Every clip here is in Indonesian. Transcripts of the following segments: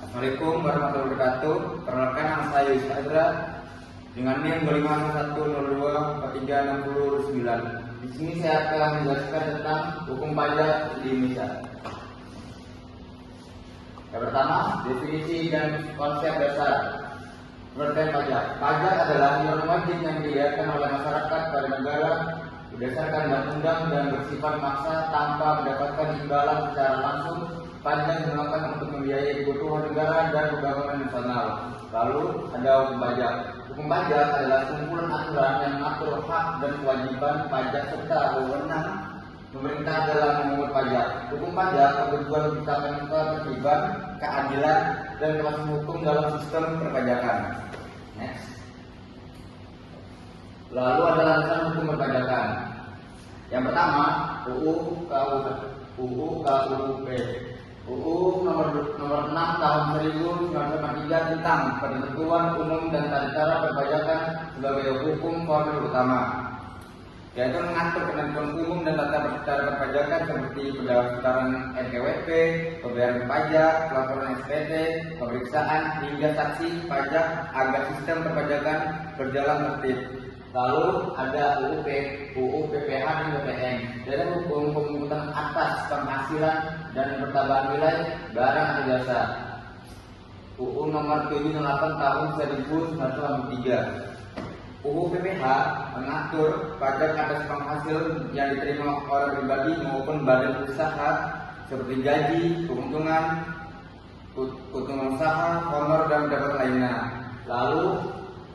Assalamualaikum warahmatullahi wabarakatuh. Perkenalkan, nama saya Yusuf Azra dengan NIM 2511024369. Di sini saya akan menjelaskan tentang hukum pajak di Indonesia. Yang pertama, definisi dan konsep dasar. Pengertian pajak. Pajak adalah iuran wajib yang dibayarkan oleh masyarakat pada negara berdasarkan undang-undang dan bersifat maksa tanpa mendapatkan imbalan secara langsung. Pajak digunakan untuk membiayai kebutuhan negara dan pembangunan nasional. Lalu ada hukum pajak. Hukum pajak adalah kumpulan aturan yang mengatur hak dan kewajiban pajak serta wewenang pemerintah dalam memungut pajak. Hukum pajak bertujuan menciptakan ketertiban, keadilan, dan kepastian hukum dalam sistem perpajakan. Next. Lalu ada landasan hukum perpajakan. Yang pertama, UU-KUHP. UU nomor 6 tahun 1943 tentang Ketentuan Umum dan Tata Cara Perpajakan sebagai hukum formil utama, yaitu mengatur ketentuan umum dan tata cara perpajakan seperti pendaftaran NPWP, pembayaran pajak, pelaporan SPT, pemeriksaan hingga saksi pajak agar sistem perpajakan berjalan tertib. Lalu ada UU PPH dan BPN, yaitu hukum pemungutan atas penghasilan dan pertambahan nilai barang atau jasa. UU nomor 78 tahun 1993. UU PPH mengatur pajak atas penghasil yang diterima orang pribadi maupun badan usaha seperti gaji, keuntungan usaha, honor, dan pendapat lainnya. Lalu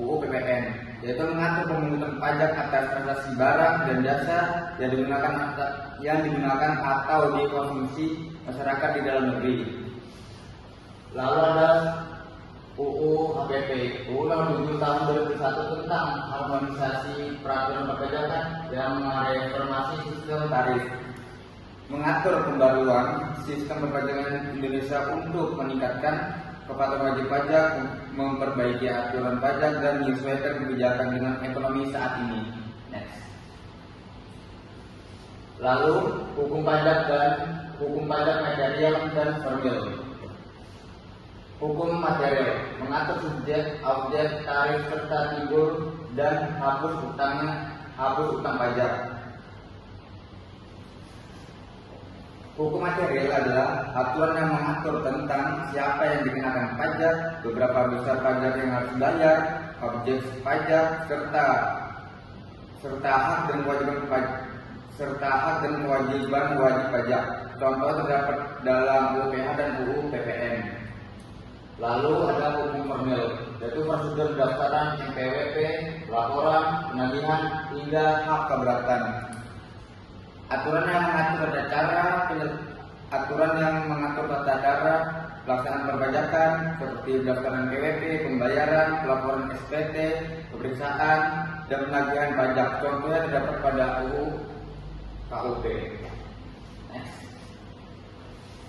UU PPN, yaitu mengatur pemungutan pajak atas transaksi barang dan jasa yang digunakan atau dikonsumsi masyarakat di dalam negeri. Lalu ada UU HPP, UU nomor 7 tahun 2001 tentang harmonisasi peraturan perpajakan yang mereformasi sistem tarif, mengatur pembaruan sistem perpajakan Indonesia untuk meningkatkan kepatuhan wajib pajak, memperbaiki aturan pajak, dan menyesuaikan kebijakan dengan ekonomi saat ini. Next. Lalu hukum pajak material dan formil. Hukum material mengatur subjek, objek, tarif serta timbul dan hapus utang pajak. Hukum material adalah aturan yang mengatur tentang siapa yang dikenakan pajak, beberapa besar pajak yang harus dibayar, objek pajak, serta hak dan kewajiban wajib pajak. Contoh terdapat dalam UU PPH dan UU PPN. Lalu ada hukum formil, yaitu prosedur pendaftaran NPWP, laporan, penagihan, hingga hak keberatan. Aturan yang mengatur tata cara pelaksanaan perpajakan seperti pendaftaran PWP, pembayaran, pelaporan SPT, pemeriksaan, dan penagihan pajak. Contohnya terdapat pada UU KUP.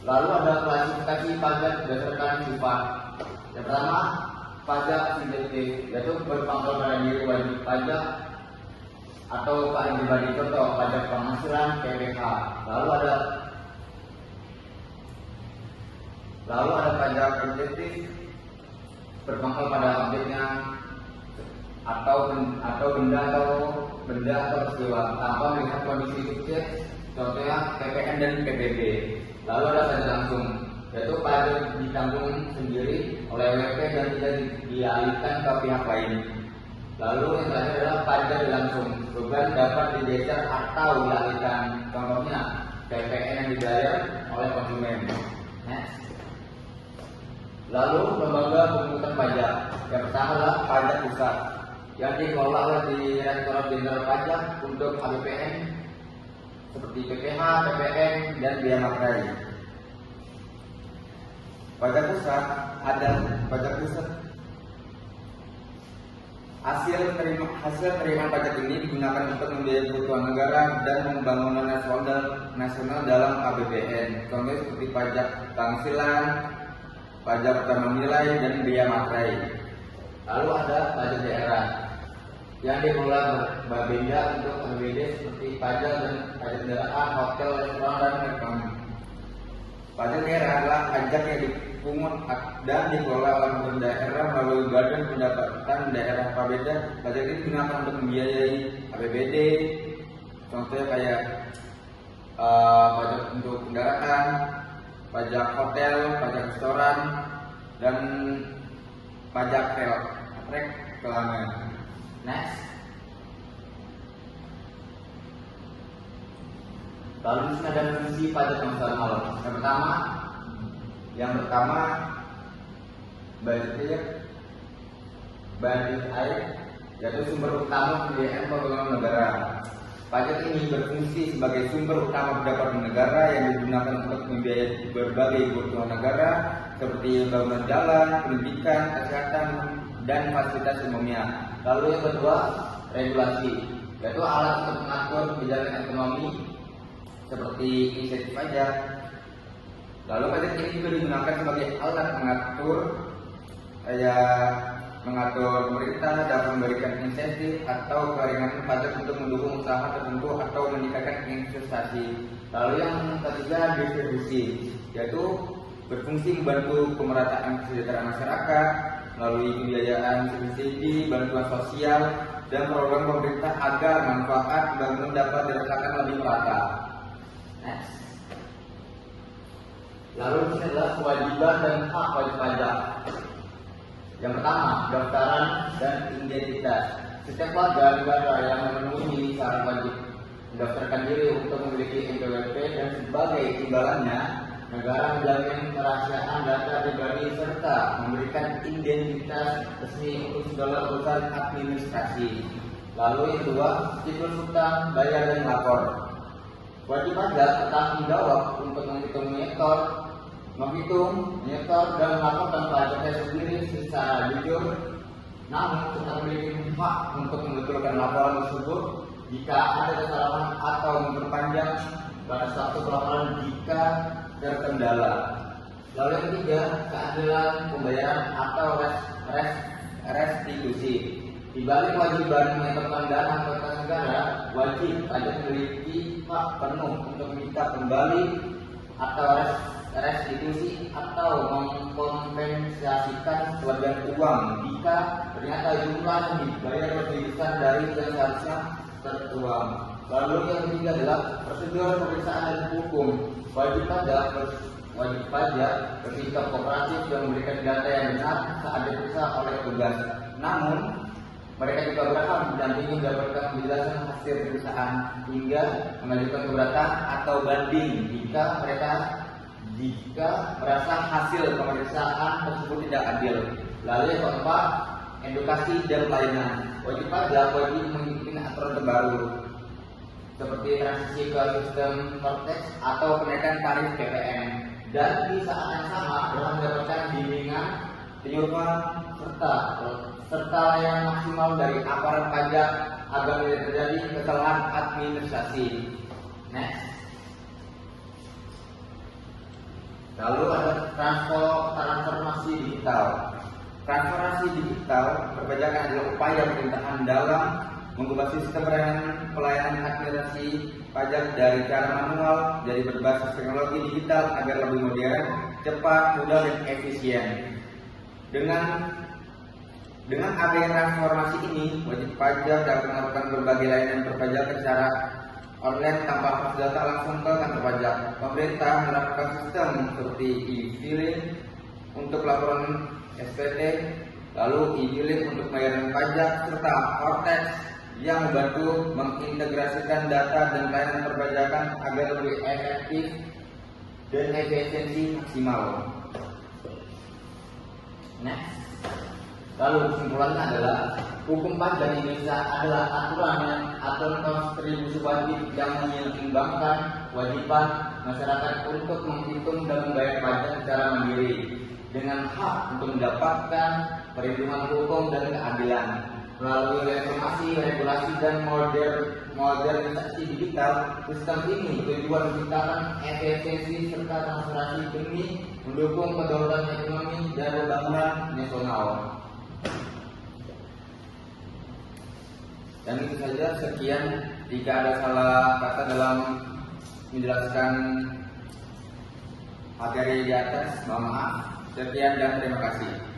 Lalu ada klasifikasi pajak berdasarkan sifat. Yang pertama, pajak sintetik, yaitu berpangkal pada diri wajib pajak atau pajak pribadi, contoh pajak penghasilan PPH. Lalu ada pajak objektif, berpangkal pada objeknya atau benda atau peristiwa tanpa melihat kondisi subjek, contohnya PPN dan PPB. Lalu ada pajak langsung, yaitu pajak ditanggung sendiri oleh WP dan tidak dialihkan ke pihak lain. Lalu yang terakhir adalah pajak langsung, beban dapat digeser atau dialihkan, contohnya PPN yang dibayar oleh konsumen. Lalu lembaga pemungutan pajak. Yang pertama adalah pajak pusat yang dikelola oleh Direktorat Jenderal Pajak untuk APBN seperti PPH, PPN, dan biaya materai. Pajak pusat hasil penerimaan pajak ini digunakan untuk membiayai kebutuhan negara dan pembangunan nasional dalam APBN. Contohnya seperti pajak penghasilan, pajak utama nilai, dan biaya materai. Lalu ada pajak daerah yang dikelola Bapenda untuk APBD seperti pajak dan pajak kendaraan, hotel, restoran, dan restoran. Pajak daerah adalah pajak yang dipungut dan dikelola oleh pemerintah daerah melalui Badan Pendapatan Daerah (Bapeda). Pajak ini digunakan untuk membiayai APBD, contohnya kayak pajak untuk kendaraan, pajak hotel, pajak restoran, dan pajak reklame. Next. Lalu di sini ada fungsi pajak nasional. Yang pertama, budget air, yaitu sumber utama pembiayaan pembangunan negara. Pajak ini berfungsi sebagai sumber utama pendapatan negara yang digunakan untuk membiayai berbagai kebutuhan negara seperti bangunan jalan, pendidikan, kesehatan, dan fasilitas umumnya. Lalu yang kedua, regulasi, yaitu alat untuk mengatur kebijakan ekonomi seperti insentif pajak. Lalu pajak ini juga digunakan sebagai alat mengatur pemerintah dapat memberikan insentif atau keringanan pajak untuk mendukung usaha tertentu atau meningkatkan investasi. Lalu yang ketiga, distribusi, yaitu berfungsi membantu pemerataan kesejahteraan masyarakat melalui pembiayaan subsidi, bantuan sosial, dan program pemerintah agar manfaat pembangunan dapat dirasakan lebih merata. Next. Lalu ini adalah kewajiban dan hak wajib pajak. Yang pertama, daftaran dan identitas. Setiap warga negara yang memenuhi syarat wajib mendaftarkan diri untuk memiliki NPWP, dan sebagai imbalannya negara menjamin kerahasiaan data pribadi serta memberikan identitas resmi untuk segala urusan administrasi. Lalu yang kedua, siklus hutang, bayar dan lapor. Wajib pajak bertanggung jawab untuk menghitung, menyetor, dan melaporkan pajaknya sendiri secara jujur, namun tetap memiliki hak untuk membetulkan laporan tersebut jika ada kesalahan atau memperpanjang batas waktu pelaporan jika terkendala. Lalu yang ketiga, keadilan pembayaran atau restitusi. Di balik kewajiban menyetorkan dana ke kas negara, wajib pajak memiliki hak penuh untuk meminta kembali atau restitusi atau mengkompensasikan sebagian uang jika ternyata jumlah yang dibayar lebih besar dari yang seharusnya tertuang. Lalu yang ketiga adalah prosedur pemeriksaan dan hukum. Wajib pajak bersikap kooperatif dan memberikan data yang benar saat diperiksa oleh petugas. Namun mereka juga berhak mendampingi mendapatkan penjelasan hasil pemeriksaan hingga mengajukan keberatan atau banding jika merasa hasil pemeriksaan tersebut tidak adil. Lalu yang keempat, edukasi dan pelayanan. Wajib pajak wajib mengikuti aturan terbaru seperti transisi ke sistem Cortex atau kenaikan tarif PPN, dan di saat yang sama dalam mendapatkan bimbingan, penyuluhan serta layanan maksimal dari aparat pajak agar tidak terjadi kesalahan administrasi. Next. Lalu ada transformasi digital. Transformasi digital perpajakan adalah upaya pemerintahan dalam mengubah sistem pelayanan administrasi pajak dari cara manual jadi berbasis teknologi digital agar lebih modern, cepat, mudah, dan efisien. Dengan adanya transformasi ini, wajib pajak dapat melakukan berbagai layanan perpajakan secara online tanpa harus data langsung ke kantor pajak. Pemerintah menerapkan sistem seperti e-filing untuk laporan SPT, lalu e-filing untuk bayaran pajak, serta Cortex yang membantu mengintegrasikan data dan layanan perpajakan agar lebih efektif dan efisiensi maksimal. Next. Lalu kesimpulannya adalah hukum pajak Indonesia adalah aturan kontribusi wajib yang menyeimbangkan kewajiban masyarakat untuk menghitung dan membayar pajak secara mandiri dengan hak untuk mendapatkan perlindungan hukum dan keadilan. Melalui reformasi, regulasi, dan modernisasi digital, sistem ini bertujuan menciptakan efisiensi serta transparansi demi mendukung kedaulatan ekonomi dan pembangunan nasional. Dan itu saja, sekian. Jika ada salah kata dalam menjelaskan materi di atas. Mohon maaf. Sekian dan terima kasih.